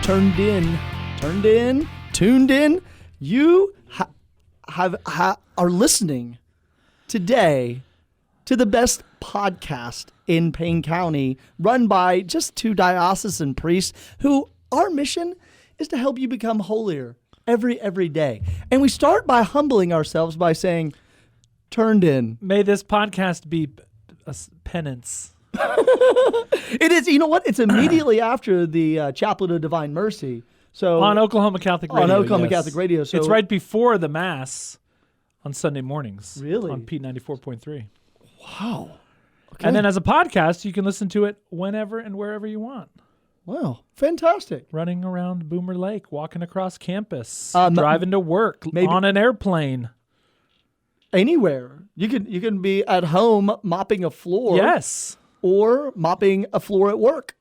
tuned in. You are listening today to the best podcast in Payne County, run by just two diocesan priests who our mission is to help you become holier every day. And we start by humbling ourselves by saying, turned in. May this podcast be a penance. It is. You know what? It's immediately after the Chaplet of Divine Mercy. So on Oklahoma Catholic Radio. On Oklahoma Catholic Radio. So it's right before the Mass on Sunday mornings. Really? On P94.3. Wow. Okay. And then as a podcast, you can listen to it whenever and wherever you want. Wow. Fantastic. Running around Boomer Lake, walking across campus, driving to work, on an airplane. Anywhere. You can be at home mopping a floor. Yes. Or mopping a floor at work.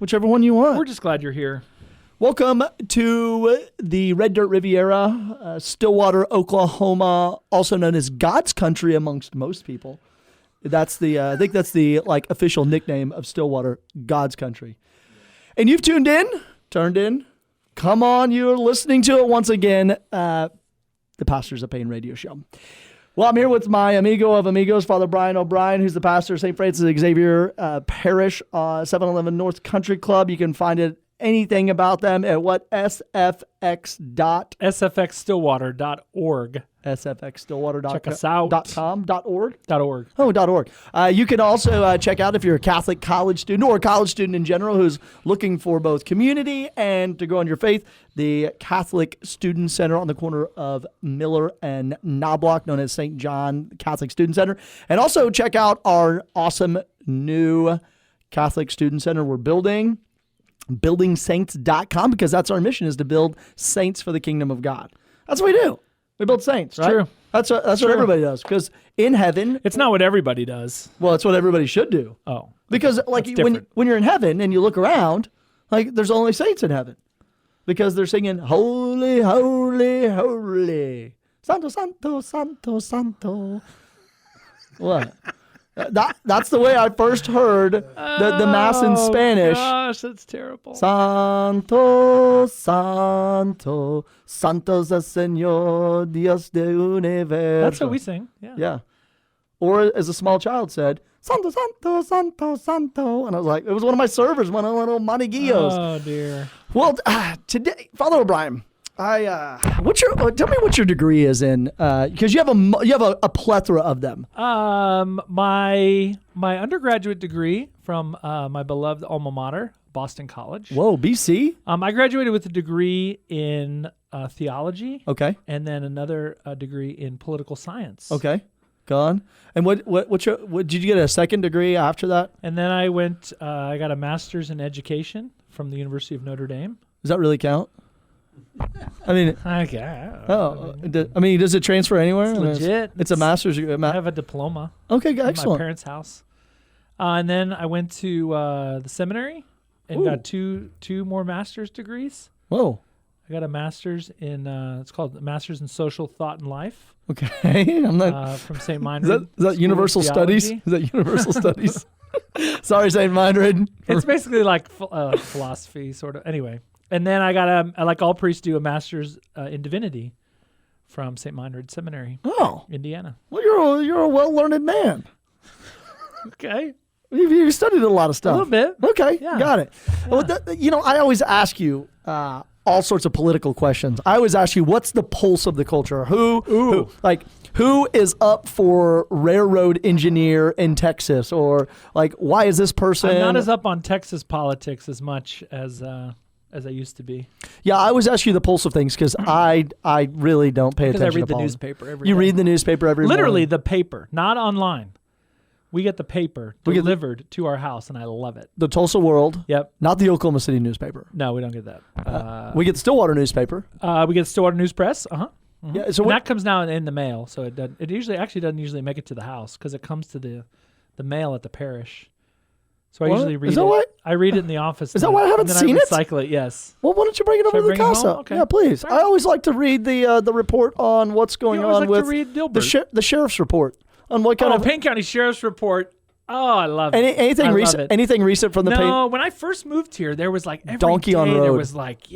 Whichever one you want. We're just glad you're here. Welcome to the Red Dirt Riviera, Stillwater, Oklahoma, also known as God's country amongst most people. That's the I think that's the official nickname of Stillwater, God's country. And you've turned in. Come on, you're listening to it once again. The Pastors of Payne Radio Show. Well, I'm here with my amigo of amigos, Father Brian O'Brien, who's the pastor of St. Francis Xavier Parish, 711 North Country Club. You can find anything about them at what? sfxstillwater.org. sfxstillwater.com. Check us out. .org? .org. Oh, .org. You can also check out if you're a Catholic college student or a college student in general who's looking for both community and to grow in your faith, the Catholic Student Center on the corner of Miller and Knobloch, known as St. John Catholic Student Center. And also check out our awesome new Catholic Student Center we're building, buildingsaints.com, because that's our mission, is to build saints for the kingdom of God. That's what we do. We build saints, right? True. That's what everybody does. Because in heaven, it's not what everybody does. Well, it's what everybody should do. Oh, because when you're in heaven and you look around, there's only saints in heaven, because they're singing holy, holy, holy, Santo, Santo, Santo, Santo. What? That's the way I first heard the Mass in Spanish. Oh, gosh, that's terrible. Santo, Santo, Santo es el Señor, Dios de universo. That's what we sing. Yeah. Or as a small child said, Santo, Santo, Santo, Santo. And I was like, it was one of my servers, one of the little monaguillos. Oh, dear. Well, today, Father O'Brien, tell me what your degree is in, because you have a plethora of them. My undergraduate degree from my beloved alma mater, Boston College. Whoa, BC. I graduated with a degree in theology. Okay. And then another degree in political science. Okay. Go on. And what did you get a second degree after that? And then I went. I got a master's in education from the University of Notre Dame. Does that really count? I mean, does it transfer anywhere? It's legit. It's a master's. I have a diploma. Okay, excellent. In my parents' house. And then I went to the seminary and got two more master's degrees. Whoa. I got a master's in, it's called Master's in Social Thought and Life. Okay. I'm not. From St. Mindred. Is that Universal Studies? Is that Universal Studies? Sorry, St. Mindred. It's basically like philosophy, sort of. Anyway. And then I got like all priests do, a master's in divinity from St. Mindred Seminary. Oh. Indiana. Well, you're a well-learned man. Okay. You studied a lot of stuff. A little bit. Okay, yeah. Got it. Yeah. Well, I always ask you all sorts of political questions. I always ask you, what's the pulse of the culture? Who is up for railroad engineer in Texas? Or why is this person? I'm not as up on Texas politics as much as I used to be. Yeah, I always ask you the pulse of things because I really don't pay attention to I read the politics. newspaper every day. You read the newspaper every morning? Literally the paper, not online. We get the paper delivered to our house, and I love it. The Tulsa World. Yep. Not the Oklahoma City newspaper. No, we don't get that. We get the Stillwater newspaper. We get Stillwater News Press. Uh-huh. Mm-hmm. Yeah, so that comes now in the mail, so it doesn't usually make it to the house because it comes to the mail at the parish. So I usually read I read it in the office. Is that why I haven't seen it? Recycle it, yes. Well, why don't you bring it over to the casa? Okay. Yeah, please. Sorry. I always like to read the report on what's going on with to read Dilbert. the sheriff's report on what kind of Payne County Sheriff's Report Oh, I love it. Anything I recent? love it. Anything recent from the paint? No, when I first moved here, there was like every Donkey day on road. there was like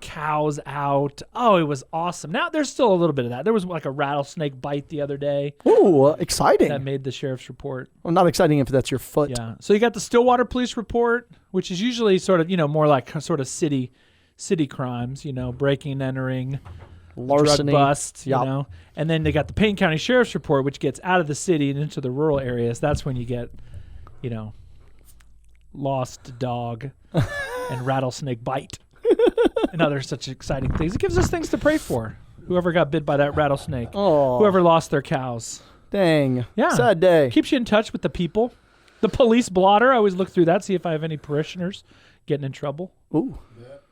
cows out. Oh, it was awesome. Now there's still a little bit of that. There was like a rattlesnake bite the other day. Ooh, exciting. That made the sheriff's report. Well, not exciting if that's your foot. Yeah. So you got the Stillwater Police Report, which is usually sort of more like sort of city crimes. Breaking and entering. Larceny. Drug bust, Yep. And then they got the Payne County Sheriff's Report, which gets out of the city and into the rural areas. That's when you get, lost dog and rattlesnake bite and other such exciting things. It gives us things to pray for. Whoever got bit by that rattlesnake, whoever lost their cows. Dang. Yeah. Sad day. Keeps you in touch with the people. The police blotter, I always look through that, see if I have any parishioners getting in trouble. Ooh.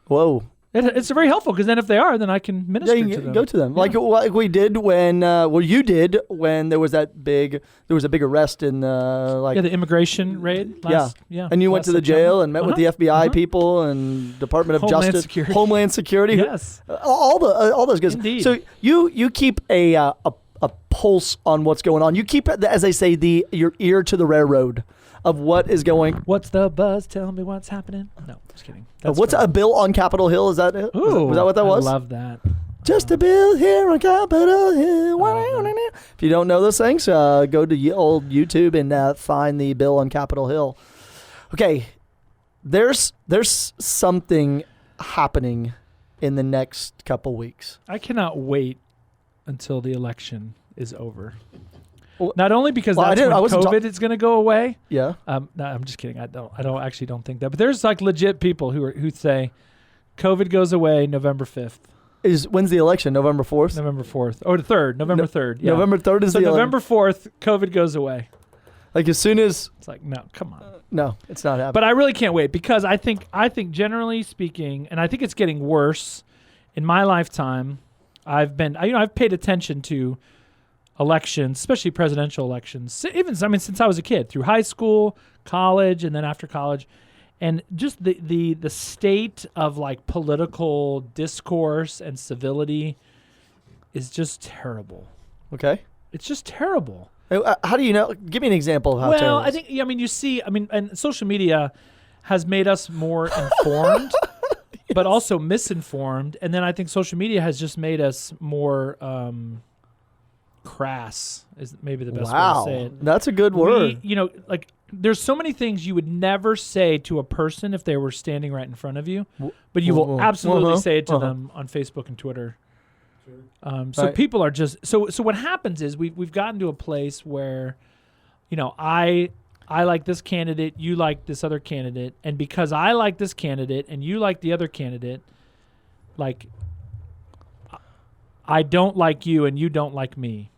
Whoa. It's very helpful because then if they are, then I can minister Yeah, you to them. go to them. Yeah. Like we did when, you did when there was a big arrest in, the immigration raid. Yeah. And you went to the jail and met with the FBI people and Department of Homeland Justice, Security. Homeland Security. Yes. All those guys. Indeed. So you keep a pulse on what's going on. You keep, as they say, your ear to the railroad of what is going. What's the buzz? Tell me what's happening. No, just kidding. What's a bill on Capitol Hill? Is that it? Ooh, was that what that was? I love that. Just a bill here on Capitol Hill. If you don't know those things, go to old YouTube and find the bill on Capitol Hill. Okay, there's something happening in the next couple weeks. I cannot wait until the election is over. Well, Not only because well, that's when I wasn't COVID is going to go away. Yeah. No, I'm just kidding. I actually don't think that. But there's like legit people who say COVID goes away November 5th. When's the election? November 4th? November 4th. Or the 3rd. November 3rd. Yeah. November 3rd is so the November 4th, COVID goes away. Like as soon as... It's like, no, come on. No, it's not happening. But I really can't wait because I think generally speaking, and I think it's getting worse in my lifetime. I've paid attention to elections, especially presidential elections, since I was a kid, through high school, college, and then after college, and just the state of like political discourse and civility is just terrible. Okay. It's just terrible. How do you know? Give me an example of how terrible. Well, I think you see, and social media has made us more informed, but also misinformed, and then I think social media has just made us more crass is maybe the best way to say it. That's a good word. There's so many things you would never say to a person if they were standing right in front of you, but you will absolutely say it to them on Facebook and Twitter. So right. People are just so what happens is we've gotten to a place where, I like this candidate, you like this other candidate, and because I like this candidate and you like the other candidate, like I don't like you and you don't like me.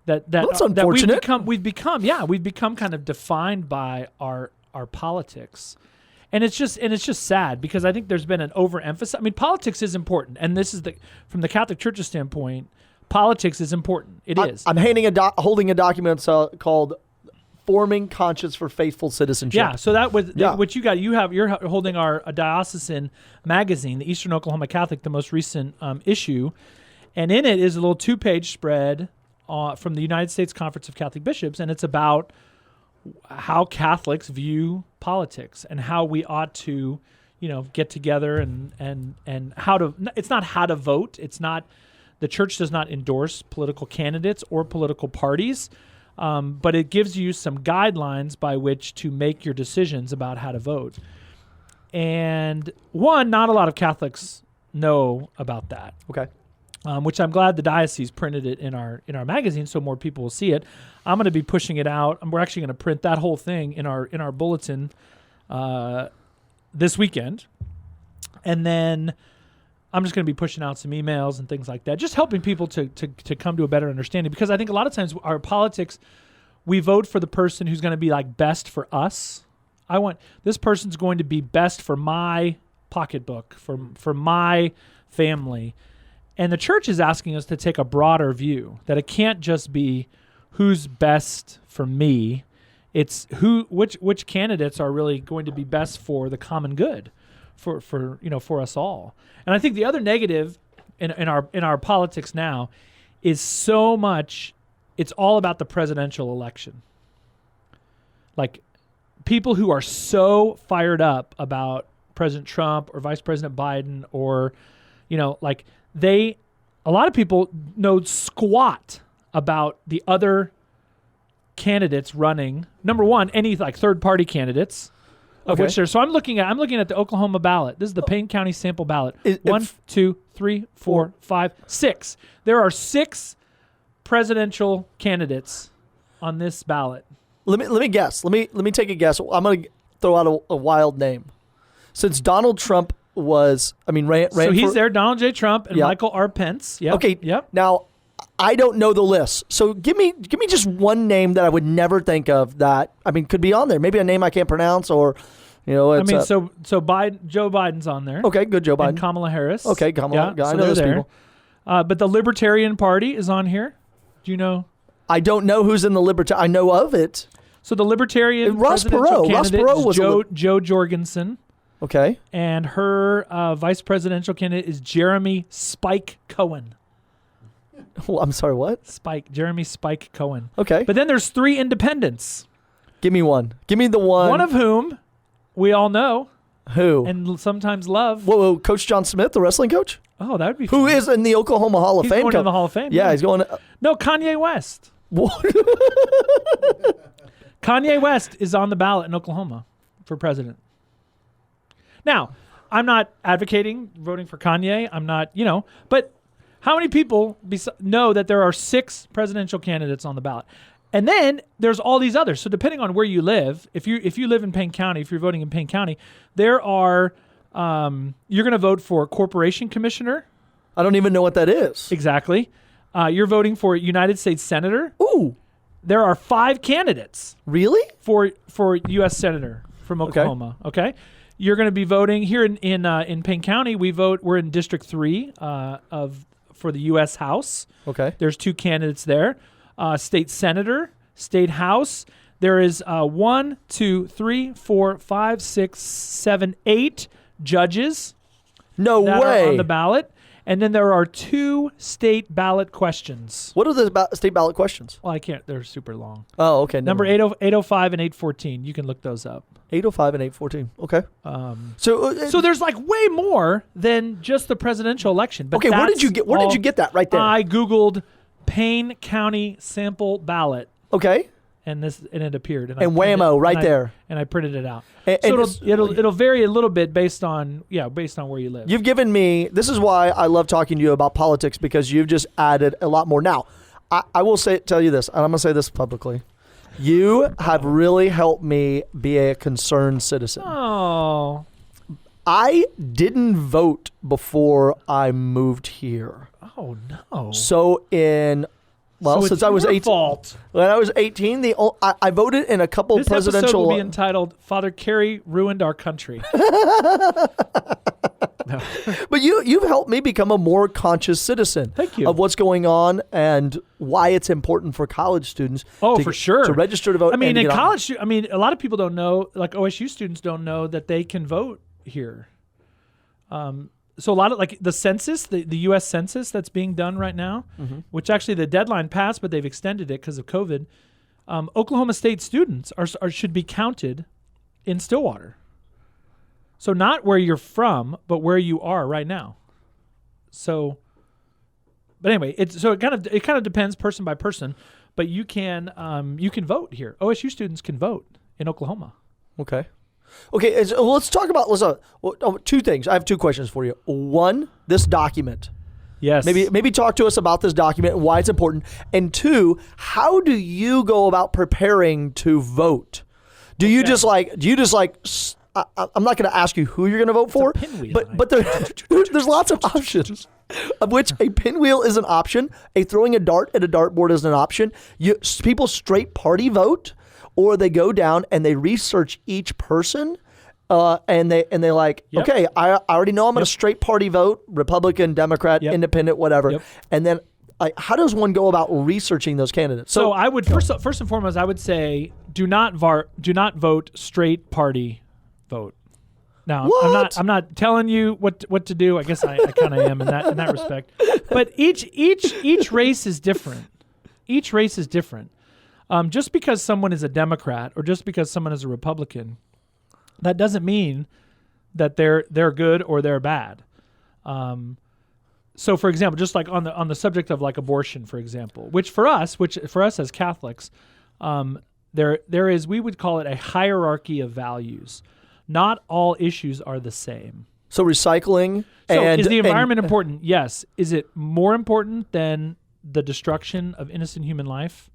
That's unfortunate. We've become kind of defined by our politics. And it's just sad because I think there's been an overemphasis. I mean, politics is important, and this is from the Catholic Church's standpoint, politics is important. It is. I'm holding a document called "Forming Conscience for Faithful Citizenship." Yeah. So that was what you got. You're holding a diocesan magazine, the Eastern Oklahoma Catholic, the most recent issue, and in it is a little 2-page spread from the United States Conference of Catholic Bishops, and it's about how Catholics view politics and how we ought to, get together and how to. It's not how to vote. It's not. The church does not endorse political candidates or political parties, but it gives you some guidelines by which to make your decisions about how to vote. And not a lot of Catholics know about that. Okay. Which I'm glad the diocese printed it in our magazine so more people will see it. I'm going to be pushing it out. We're actually going to print that whole thing in our bulletin this weekend. And then I'm just going to be pushing out some emails and things like that, just helping people to come to a better understanding. Because I think a lot of times our politics, we vote for the person who's going to be like best for us. I want this person's going to be best for my pocketbook, for my family. And the church is asking us to take a broader view, that it can't just be who's best for me. It's which candidates are really going to be best for the common good, for us all. And I think the other negative in our politics now is so much. It's all about the presidential election. like people who are so fired up about President Trump or Vice President Biden, or like a lot of people know squat about the other candidates running. Number one, any like third party candidates, of which there's. So I'm looking at the Oklahoma ballot. This is the Payne County sample ballot. 1, 2, 3, 4, 5, 6. There are 6 presidential candidates on this ballot. Let me guess. Let me take a guess. I'm going to throw out a wild name. Since Donald Trump ran so he's for, there, Donald J. Trump and Michael R. Pence. Yep. Okay. Yep. Now, I don't know the list. So give me just one name that I would never think of that, could be on there. Maybe a name I can't pronounce, or, it's so Biden, Joe Biden's on there. Okay, good, Joe Biden. And Kamala Harris. Okay, Kamala. Yeah, I know those people. But the Libertarian Party is on here. Do you know? I don't know who's in the Libertarian. I know of it. So the Libertarian Ross presidential Perot. Ross candidate Perot is was Joe Jorgensen. Okay. And her vice presidential candidate is Jeremy Spike Cohen. Well, I'm sorry, what? Jeremy Spike Cohen. Okay. But then there's 3 independents. Give me one. Give me the one. One of whom we all know. Who? And sometimes love. Whoa, Coach John Smith, the wrestling coach? Oh, that would be fun. Who is in the Oklahoma Hall of Fame? He's going to the Hall of Fame. Yeah, he's going to... No, Kanye West. What? Kanye West is on the ballot in Oklahoma for president. Now, I'm not advocating voting for Kanye. I'm not, but how many people know that there are 6 presidential candidates on the ballot? And then there's all these others. So depending on where you live, if you live in Payne County, if you're voting in Payne County, there are, you're going to vote for corporation commissioner. I don't even know what that is. Exactly. You're voting for United States Senator. Ooh. There are 5 candidates. Really? For U.S. Senator from Oklahoma. Okay. You're going to be voting here in Payne County. We're in District 3 for the U.S. House. Okay. There's 2 candidates there. State Senator, State House. There is 1, 2, 3, 4, 5, 6, 7, 8 judges. No that way. Are on the ballot. And then there are 2 state ballot questions. What are the state ballot questions? Well, I can't. They're super long. Oh, okay. Number 805 and 814. You can look those up. 805 and 814. Okay. So there's like way more than just the presidential election. But okay, where did you get that right there? I Googled Payne County sample ballot. Okay. And it appeared. And whammo, right there. And I printed it out. So it'll vary a little bit based on where you live. You've given me, this is why I love talking to you about politics, because you've just added a lot more. Now, I will tell you this, and I'm going to say this publicly. You have really helped me be a concerned citizen. Oh. I didn't vote before I moved here. Oh, no. So since I was 18, fault. When I was 18, I voted in a couple this presidential. This episode will be entitled "Father Kerry Ruined Our Country." No. But you've helped me become a more conscious citizen. Thank you. Of what's going on and why it's important for college students. For sure. To register to vote. I mean, in college, a lot of people don't know, like OSU students don't know that they can vote here. So a lot of the census, the U.S. Census that's being done right now, which actually the deadline passed, but they've extended it because of COVID. Oklahoma State students should be counted in Stillwater. So not where you're from, but where you are right now. So, but anyway, it kind of depends person by person, but you can vote here. OSU students can vote in Oklahoma. Okay. Let's talk about 2 things. I have 2 questions for you. One, this document. Yes. Maybe talk to us about this document and why it's important. And 2, how do you go about preparing to vote? I'm not going to ask you who you're going to vote for, but there's lots of options, of which a pinwheel is an option. Throwing a dart at a dartboard is an option. People straight party vote, or they go down and they research each person, and they okay, I already know I'm going to straight party vote, Republican, Democrat, Independent, whatever, and then. How does one go about researching those candidates? So I would first and foremost, I would say do not vote straight party vote. Now I'm not telling you what to do. I guess I kind of am in that respect. But each race is different. Each race is different. Just because someone is a Democrat or just because someone is a Republican, that doesn't mean that they're good or they're bad. So, for example, just like on the subject of like abortion, for example, which for us as Catholics, there is, we would call it a hierarchy of values. Not all issues are the same. So recycling. So is the environment important? Yes. Is it more important than the destruction of innocent human life?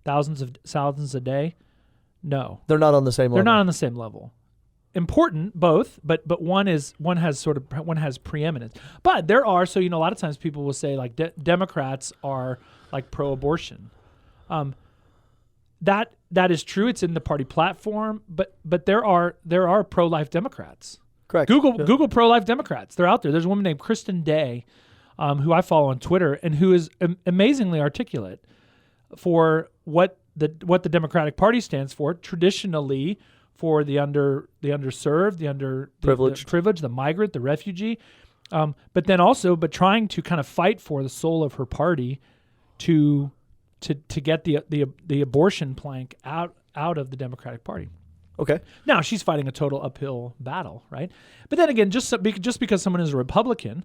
Thousands a day? No. They're not on the same level. They're not on the same level. Important, both, but one has preeminence. But there are, so, a lot of times people will say like Democrats are like pro-abortion. That is true. It's in the party platform, but there are pro-life Democrats. Correct. Google pro-life Democrats. They're out there. There's a woman named Kristen Day, who I follow on Twitter, and who is amazingly articulate for what the Democratic Party stands for traditionally, for the underserved, the privileged, the migrant, the refugee, but trying to kind of fight for the soul of her party to get the abortion plank out of the Democratic Party. Okay. Now she's fighting a total uphill battle, right? But then again, just because someone is a Republican,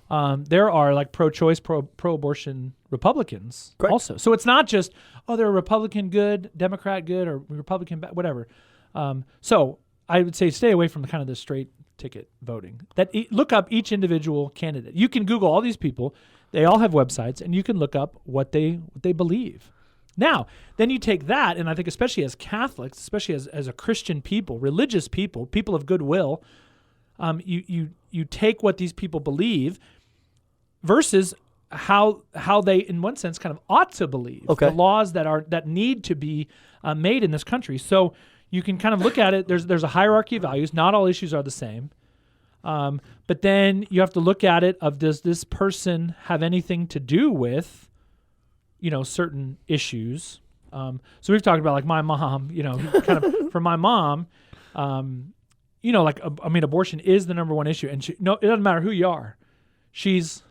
there are like pro-choice, pro-abortion Republicans also. So it's not just they're a Republican good, Democrat good, or Republican bad, whatever. So I would say stay away from kind of the straight ticket voting. Look up each individual candidate. You can Google all these people. They all have websites, and you can look up what they believe. Now, then you take that, and I think especially as Catholics, especially as a Christian people, religious people of goodwill, you take what these people believe versus how they, in one sense, kind of ought to believe. Okay. The laws that need to be made in this country. So you can kind of look at it. There's a hierarchy of values. Not all issues are the same. But then you have to look at it of, does this person have anything to do with certain issues? So we've talked about like my mom, kind of for my mom, abortion is the number one issue, and it doesn't matter who you are. She's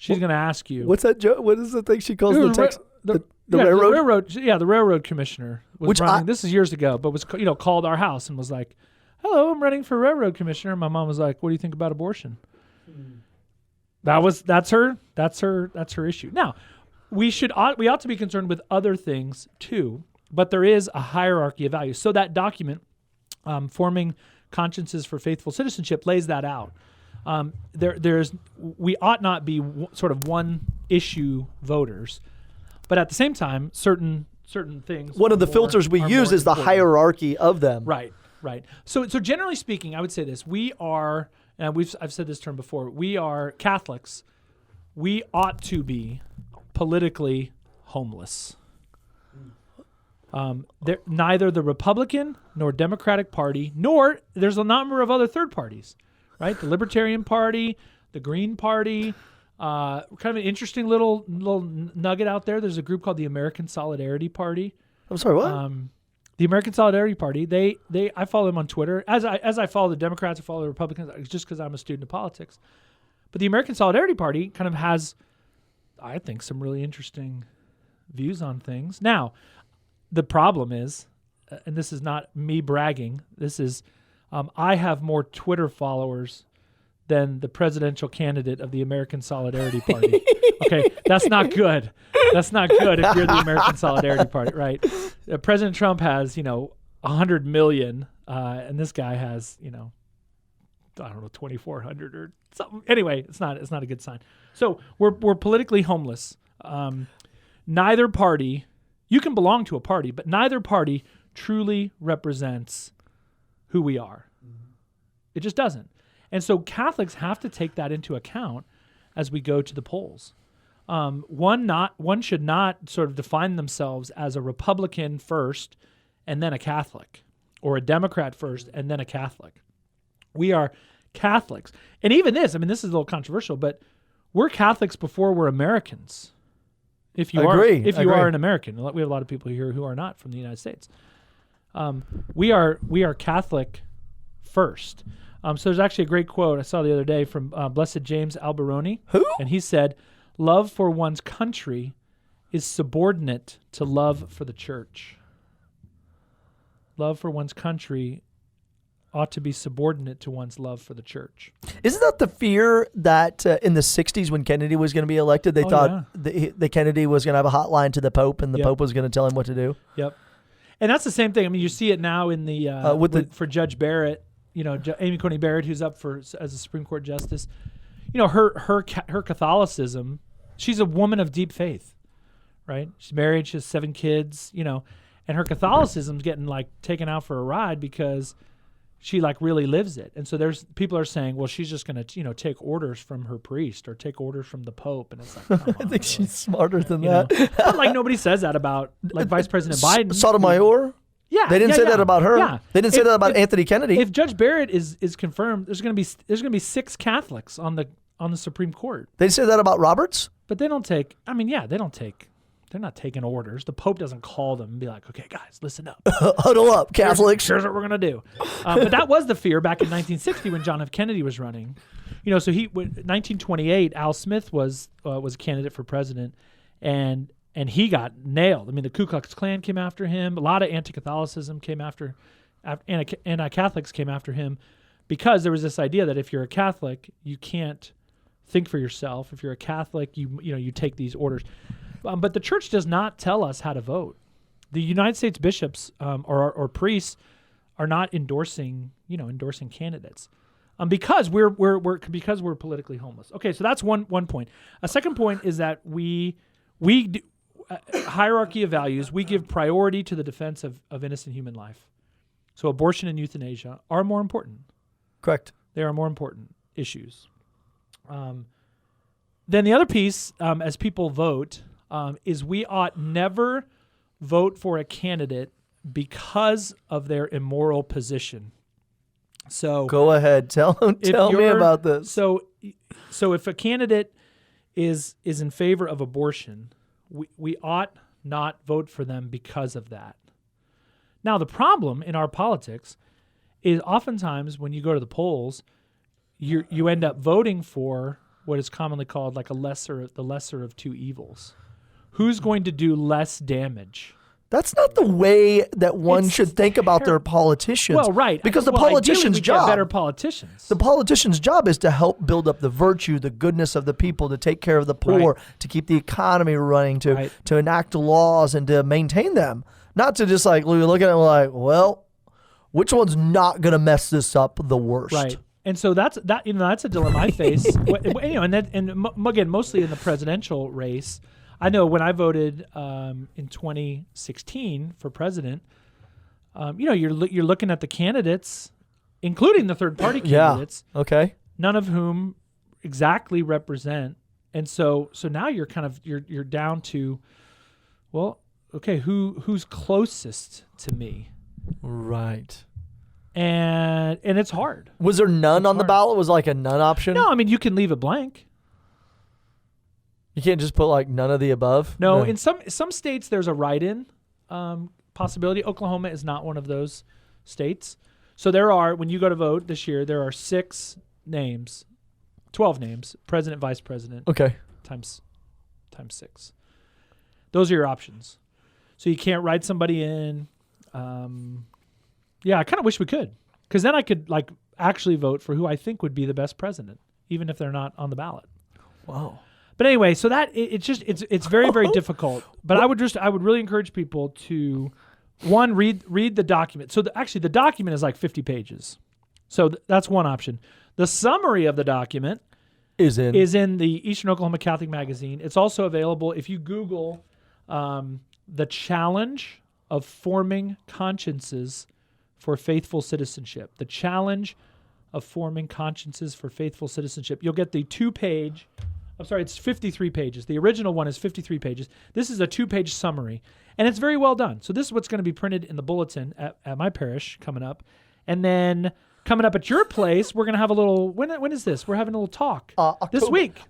going to ask you. What's that joke? What is the thing she calls the railroad? The railroad commissioner was running. This is years ago, but was called our house and was like, "Hello, I'm running for railroad commissioner." My mom was like, "What do you think about abortion?" That's her issue. Now, we ought to be concerned with other things too, but there is a hierarchy of values. So that document, Forming Consciences for Faithful Citizenship, lays that out. We ought not be sort of one issue voters, but at the same time, certain things. One of the filters we use is the hierarchy of them. Right. So generally speaking, I would say this: we are, and I've said this term before. We are Catholics. We ought to be politically homeless. Neither the Republican nor Democratic Party, nor there's a number of other third parties, right? The Libertarian Party, the Green Party, kind of an interesting little nugget out there. There's a group called the American Solidarity Party. I'm sorry, what? The American Solidarity Party. I follow them on Twitter. As I follow the Democrats, I follow the Republicans, just because I'm a student of politics. But the American Solidarity Party kind of has, I think, some really interesting views on things. Now, the problem is, and this is not me bragging, this is, I have more Twitter followers than the presidential candidate of the American Solidarity Party. Okay, that's not good. That's not good if you're the American Solidarity Party, right? President Trump has, 100 million, and this guy has, 2,400 or something. Anyway, it's not a good sign. So we're politically homeless. Neither party, you can belong to a party, but neither party truly represents who we are. It just doesn't. And so Catholics have to take that into account as we go to the polls. One should not sort of define themselves as a Republican first and then a Catholic, or a Democrat first and then a Catholic. We are Catholics. And even this is a little controversial, but we're Catholics before we're Americans. If you are an American, we have a lot of people here who are not from the United States. We are Catholic first. So there's actually a great quote I saw the other day from Blessed James Alberoni. Who? And he said, "Love for one's country is subordinate to love for the church. Love for one's country ought to be subordinate to one's love for the church. Isn't that the fear that in the 60s when Kennedy was going to be elected, they thought the Kennedy was going to have a hotline to the Pope and the Pope was going to tell him what to do? Yep. And that's the same thing. I mean, you see it now in the for Judge Barrett, Amy Coney Barrett, who's up as a Supreme Court justice. Her Catholicism, she's a woman of deep faith, right? She's married, she has 7 kids, and her Catholicism's getting taken out for a ride because she really lives it. And so people are saying, well, she's just going to, take orders from her priest or take orders from the Pope. And it's come on, I think she's smarter than that. But nobody says that about Vice President Biden. Sotomayor? Yeah. They didn't say that about her. Yeah. They didn't say that about Anthony Kennedy. If Judge Barrett is confirmed, there's going to be 6 Catholics on the Supreme Court. They say that about Roberts? But they don't take, they're not taking orders. The Pope doesn't call them and be like, okay, guys, listen up. Huddle up, Catholics. Here's what we're going to do. But that was the fear back in 1960 when John F. Kennedy was running. So 1928, Al Smith was a candidate for president, and he got nailed. I mean, the Ku Klux Klan came after him. A lot of anti-Catholicism came after anti-Catholics came after him because there was this idea that if you're a Catholic, you can't think for yourself. If you're a Catholic, you take these orders. But the church does not tell us how to vote. The United States bishops or priests are not endorsing candidates because we're politically homeless. Okay, so that's one point. A second point is that we hierarchy of values. We give priority to the defense of innocent human life. So abortion and euthanasia are more important. Correct. They are more important issues. Then the other piece, as people vote. Is we ought never vote for a candidate because of their immoral position. So go ahead, tell me about this. So if a candidate is in favor of abortion, we ought not vote for them because of that. Now the problem in our politics is oftentimes when you go to the polls, you end up voting for what is commonly called the lesser of two evils. Who's going to do less damage? That's not the way that one should think about their politicians. Well, right. Because the politician's job, better politicians. The politician's job is to help build up the virtue, the goodness of the people, to take care of the poor, to keep the economy running, to enact laws and to maintain them. Not to just look at it well, which one's not going to mess this up the worst? Right. And so that's a dilemma I face. And again, mostly in the presidential race. I know when I voted in 2016 for president, you're looking at the candidates, including the third party candidates. Yeah. Okay. None of whom exactly represent, and so now you're you're down to, well, okay, who's closest to me? Right. And it's hard. Was there none on the ballot? Was a none option? No, I mean you can leave it blank. You can't just put none of the above? No, in some states there's a write-in possibility. Oklahoma is not one of those states. So when you go to vote this year, there are 12 names, president, vice president. Okay. Times 6. Those are your options. So you can't write somebody in. I kind of wish we could, because then I could actually vote for who I think would be the best president, even if they're not on the ballot. Wow. But anyway, so that it's very, very difficult. But I would really encourage people to read the document. So the document is 50 pages. So that's one option. The summary of the document is in the Eastern Oklahoma Catholic Magazine. It's also available if you Google the challenge of forming consciences for faithful citizenship. The challenge of forming consciences for faithful citizenship. You'll get the 2-page. I'm sorry, it's 53 pages. The original one is 53 pages. This is a 2-page summary, and it's very well done. So this is what's going to be printed in the bulletin at my parish coming up. And then coming up at your place, we're going to have a little, when is this? We're having a little talk this week.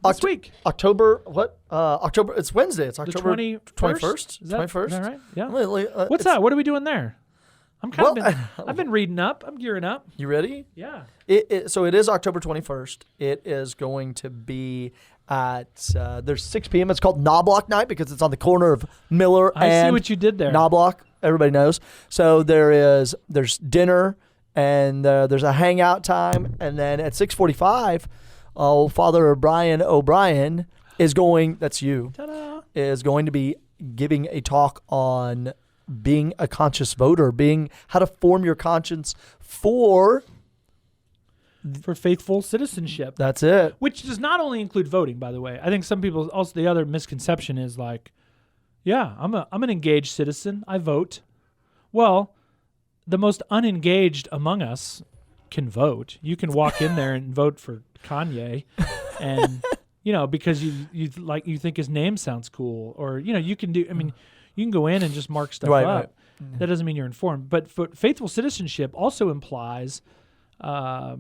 October, what? October, it's Wednesday. It's October 21st? 21st. Is that right? Yeah. What's that? What are we doing there? I've been reading up. I'm gearing up. You ready? Yeah. So it is October 21st. It is going to be at there's 6 p.m. It's called Knobloch Night because it's on the corner of Miller I and see what you did there. Knobloch. Everybody knows. So there's dinner and there's a hangout time, and then at 6:45, Father Brian O'Brien is going. That's you. Ta-da. Is going to be giving a talk on being a conscious voter, how to form your conscience for faithful citizenship. That's it. Which does not only include voting, by the way. I think some people also, the other misconception is like, yeah, I'm an engaged citizen. I vote. Well, the most unengaged among us can vote. You can walk in there and vote for Kanye, and because you think his name sounds cool, or you can do. I mean, you can go in and just mark stuff up. Right. That doesn't mean you're informed. But faithful citizenship also implies that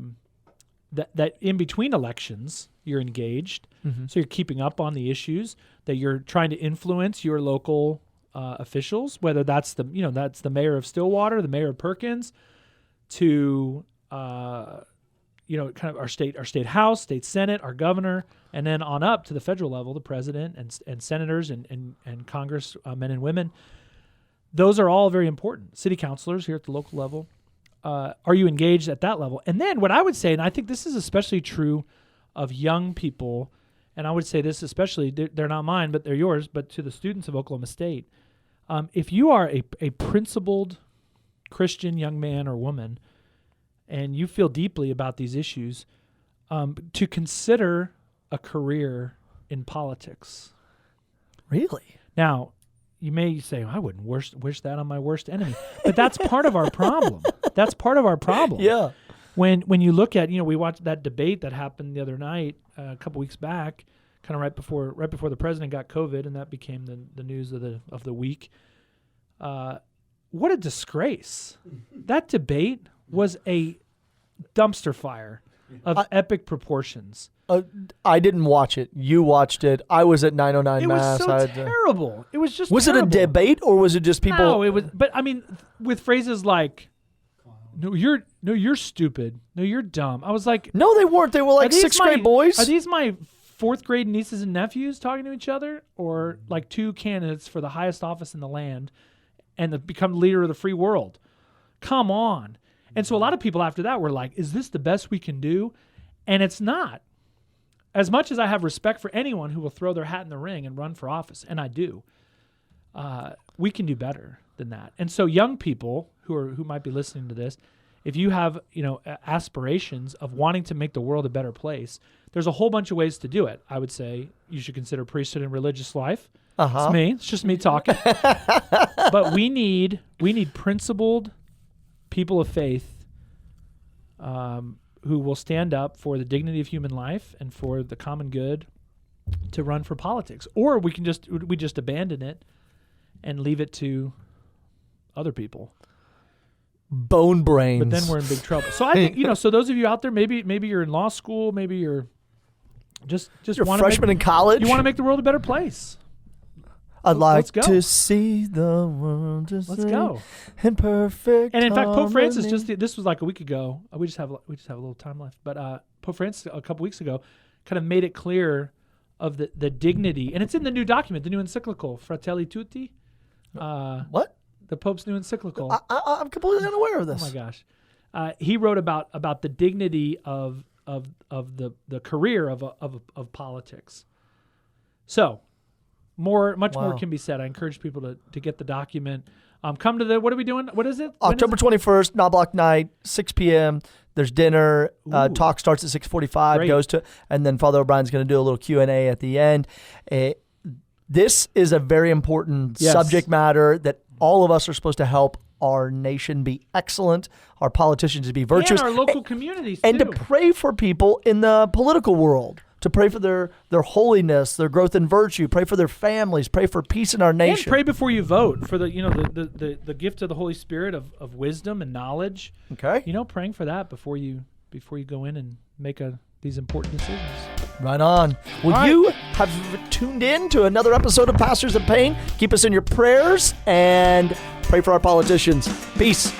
in between elections you're engaged, so you're keeping up on the issues, that you're trying to influence your local officials, whether that's the mayor of Stillwater, the mayor of Perkins, to kind of our state house, state senate, our governor, and then on up to the federal level, the president and senators and Congress men and women. Those are all very important. City councilors here at the local level. Are you engaged at that level? And then what I would say, and I think this is especially true of young people, and I would say this especially, they're not mine, but they're yours, but to the students of Oklahoma State, if you are a principled Christian young man or woman, and you feel deeply about these issues, to consider a career in politics. Really? Now, you may say, I wouldn't wish that on my worst enemy. But that's part of our problem. That's part of our problem. Yeah. When you look at, we watched that debate that happened the other night, a couple weeks back, kind of right before the president got COVID, and that became the news of the week. What a disgrace. That debate was a dumpster fire of epic proportions. I didn't watch it. You watched it. I was at 909 It Mass. was so terrible. It was just Was terrible. it a debate or was it just people? No, it was. But I mean, with phrases like, "No, you're stupid. No, you're dumb." I was like, No, they weren't. They were like 6th grade boys. Are these my 4th grade nieces and nephews talking to each other, or like 2 candidates for the highest office in the land and become leader of the free world? Come on. And so a lot of people after that were like, is this the best we can do? And it's not. As much as I have respect for anyone who will throw their hat in the ring and run for office, and I do, we can do better than that. And so young people who might be listening to this, if you have aspirations of wanting to make the world a better place, there's a whole bunch of ways to do it. I would say you should consider priesthood and religious life. It's me. It's just me talking. But we need principled people of faith who will stand up for the dignity of human life and for the common good to run for politics. Or we just abandon it and leave it to other people. Bone brains. But then we're in big trouble. So I think, so those of you out there, maybe you're in law school, maybe you're just you're a want freshman in college. You want to make the world a better place. I'd like go. to see the world just Let's go. in perfect. And in fact, Pope Francis harmony. this was like a week ago. We just have a little time left. But Pope Francis a couple weeks ago kind of made it clear of the dignity, and it's in the new document, the new encyclical Fratelli Tutti. What? The Pope's new encyclical. I'm completely unaware of this. Oh my gosh, he wrote about the dignity of the career of politics. So. Much more can be said. I encourage people to get the document. Come to what are we doing? What is it? October 21st, Knobloch Night, 6 p.m. There's dinner. Talk starts at 6:45. Great. Goes to, and then Father O'Brien's going to do a little Q&A at the end. This is a very important subject matter that all of us are supposed to help our nation be excellent, our politicians to be virtuous, and our local communities and too. to pray for people in the political world. To pray for their holiness, their growth in virtue, pray for their families, pray for peace in our nation. And pray before you vote for the gift of the Holy Spirit of wisdom and knowledge. Okay. Praying for that before you go in and make these important decisions. Right on. Well, you have tuned in to another episode of Pastors of Pain. Keep us in your prayers and pray for our politicians. Peace.